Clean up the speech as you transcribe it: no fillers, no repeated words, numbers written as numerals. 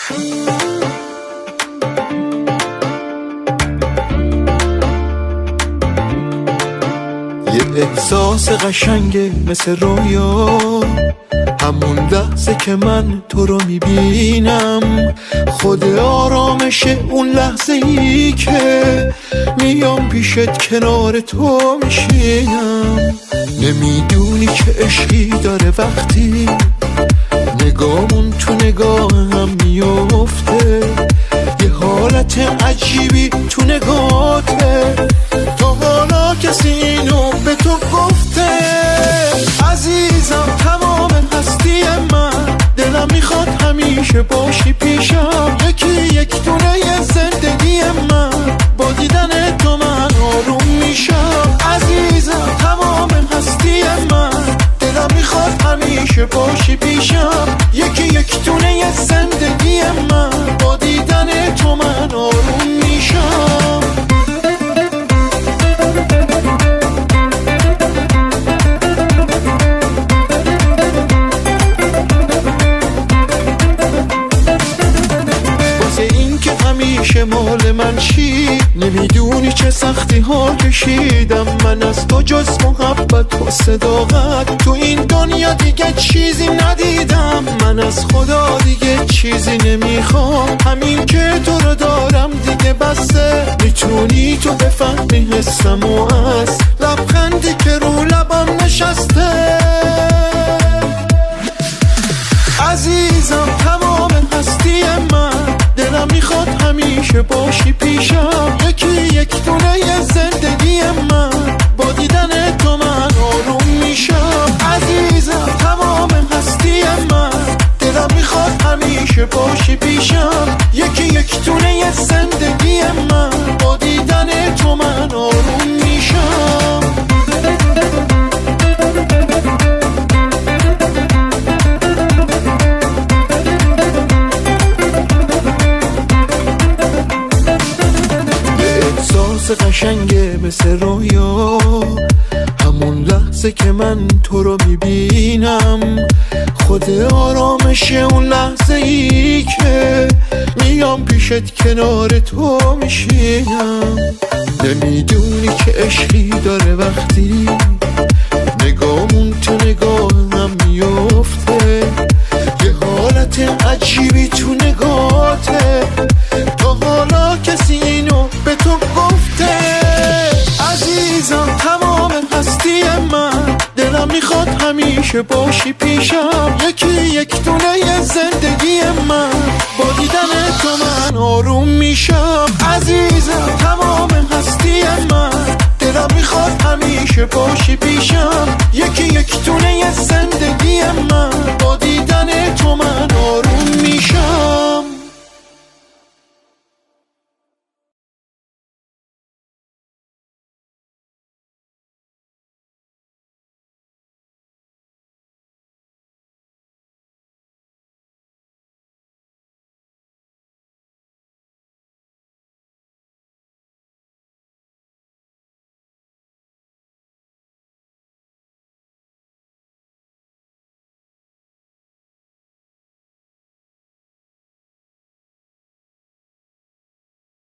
یه احساس قشنگه مثل رویا، همون لحظه که من تو رو میبینم، خود آرامشه اون لحظه ای که میام پیشت کنار تو میشینم. نمیدونی که عشقی داره وقتی نگامون تو نگاه هم میفته، یه حالت عجیبی تو نگاهته، تا حالا کسی اینو به تو گفته؟ عزیزم تمام هستی من، دلم میخواد همیشه باشی پیشم، یکی یک دونه زندگی من، با دیدن تو من آروم میشم. عزیزم تمام هستی من، دلم میخواد همیشه باشی پیشم، یکی یک دونه زندگی من، با دیدن تو من آروم میشم. همیشه مال من چی؟ نمیدونی چه سختی ها کشیدم من از تو، جز محبت و صداقت تو این دنیا دیگه چیزی ندیدم. من از خدا دیگه چیزی نمیخوام، همین که تو رو دارم دیگه بسه. میتونی تو بفهمی حسم و از لبخندی که رو لبم نشسته. عزیزم تمام هستی من، دلم میخواد همیشه باشی پیشم، یکی یک دونه زندگی من، با دیدن تو من آروم میشم. عزیزم تمام هستی من، دلم میخواد همیشه باشی پیشم، یکی یک دونه زندگی من، با دیدن تو من آروم میشم. قشنگه مثل رویا، همون لحظه که من تو رو میبینم، خود آرامشه اون لحظه ای که میام پیشت کنار تو میشینم. نمیدونی که عشقی داره وقتی نگامون تو نگاه هم میفته، یه حالت عجیبی تو نگاهته، تا حالا کسی اینو به تو گفته؟ عزیزم تمام هستی من، دلم میخواد همیشه باشی پیشم، یکی یک دونه زندگی من، با دیدن تو من آروم میشم. عزیزم تمام هستی من، دلم میخواد همیشه باشی پیشم، یکی یک دونه زندگی من، با دیدن تو من